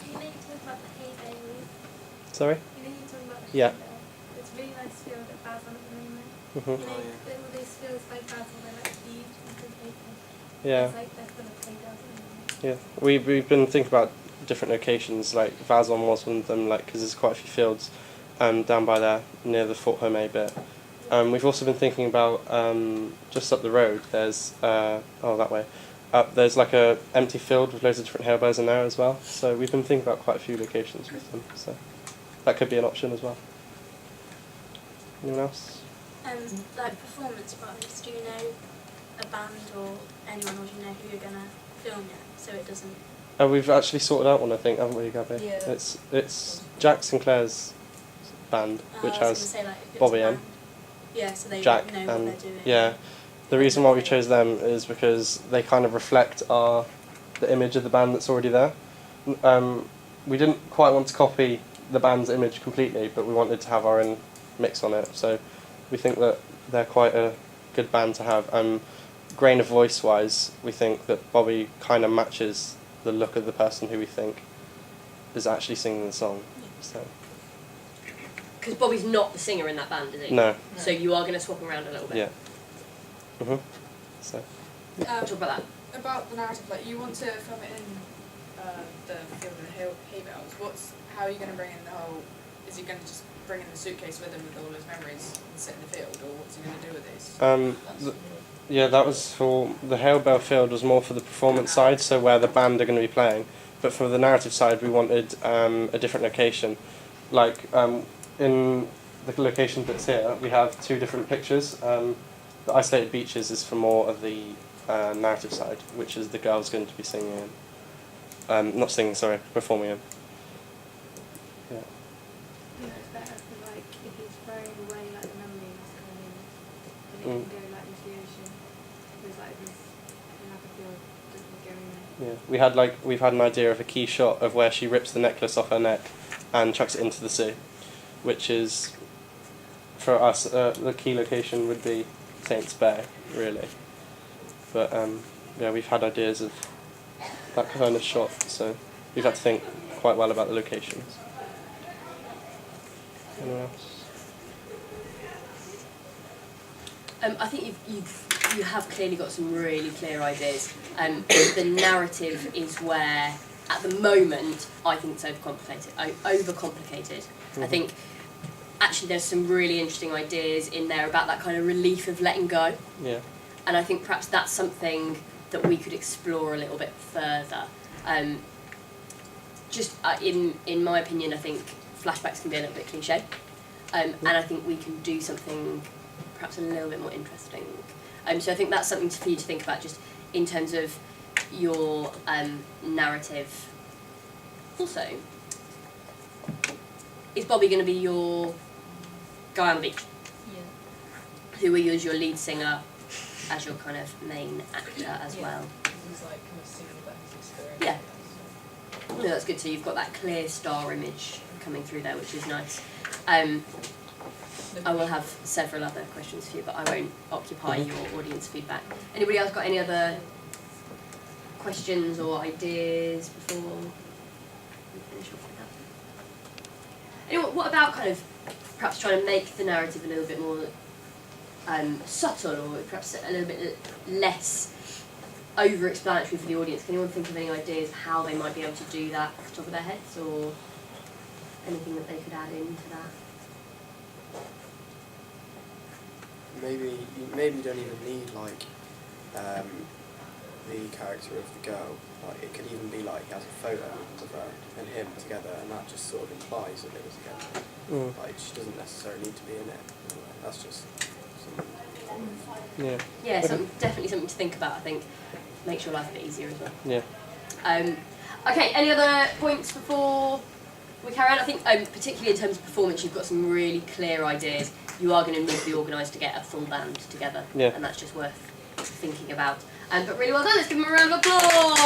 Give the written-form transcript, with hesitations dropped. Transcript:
you know you talk about the hay bale. Sorry? You know you talk about the hay Yeah. bale. It's a really nice field at Basil at the moment. Mm-hmm. You know, all these fields by Basil, they're like huge and big open. Yeah. It's like they're full of hay bales at the moment. Yeah. We've been thinking about different locations, like Vazon was one of them, like because there's quite a few fields down by there near the Fort Homé bit. We've also been thinking about just up the road. There's that way. There's like a empty field with loads of different harebells in there as well. So we've been thinking about quite a few locations with them. So that could be an option as well. Anyone else? Like performance-wise, do you know a band or anyone, or do you know who you're gonna film yet? So it doesn't. We've actually sorted out one, I think, haven't we, Gabby? Yeah. It's Jack Sinclair's band, which I was has gonna say, like, if it's Bobby a in. band. Yeah, so they Jack know what and they're doing. yeah. The reason why we chose them is because they kind of reflect the image of the band that's already there. We didn't quite want to copy the band's image completely, but we wanted to have our own mix on it. So we think that they're quite a good band to have. Grain of voice wise, we think that Bobby kind of matches the look of the person who we think is actually singing the song. So. Because Bobby's not the singer in that band, is he? No. So you are going to swap him around a little bit. Yeah. Mhm. So. Talk about that. About the narrative, like you want to film it in the field of hay bales. How are you going to bring in the whole? Is he going to just bring in the suitcase with him with all his memories and sit in the field, or what's he going to do with these? Yeah, that was for the Harebell field was more for the performance side, so where the band are going to be playing. But for the narrative side, we wanted a different location. Like in the location that's here, we have two different pictures. The isolated beaches is for more of the narrative side, which is the girls going to be singing in. Not singing, sorry, performing in. Yeah. You know, it's better for, like, if he's throwing away, like, the memories kind of, then it can go, like, into the ocean. Because, like, if he's in, like, a field, it doesn't go in there. Yeah, we've had an idea of a key shot of where she rips the necklace off her neck and chucks it into the sea, which is, for us, the key location would be Saints Bay, really. But yeah, we've had ideas of that kind of shot, so we've had to think quite well about the locations. Anyone else? I think you have clearly got some really clear ideas. The narrative is where, at the moment, I think it's overcomplicated. Mm-hmm. I think actually there's some really interesting ideas in there about that kind of relief of letting go. Yeah. And I think perhaps that's something that we could explore a little bit further. In my opinion, I think flashbacks can be a little bit cliche, and I think we can do something perhaps a little bit more interesting. So I think that's something for you to think about, just in terms of your narrative. Also, is Bobby going to be your guy on the beach? Yeah. Who will use your lead singer as your kind of main actor as well? He's like kind of singing about his experience. Yeah. No, that's good. So you've got that clear star image coming through there, which is nice. I will have several other questions for you, but I won't occupy your audience feedback. Anybody else got any other questions or ideas before we finish off with that? Anyway, what about kind of perhaps trying to make the narrative a little bit more subtle, or perhaps a little bit less over-explanatory for the audience? Can anyone think of any ideas how they might be able to do that off the top of their heads, or anything that they could add into that? Maybe you don't even need like the character of the girl. Like it could even be like he has a photo of her and him together, and that just sort of implies that they were together. Like she doesn't necessarily need to be in it. That's just something. Yeah. Yeah, definitely something to think about. I think makes your life a bit easier as well. Yeah. Okay, any other points before we carry on? I think particularly in terms of performance, you've got some really clear ideas. You are going to need to be organised to get a full band together, Yeah. and that's just worth thinking about. But really well done. Let's give them a round of applause.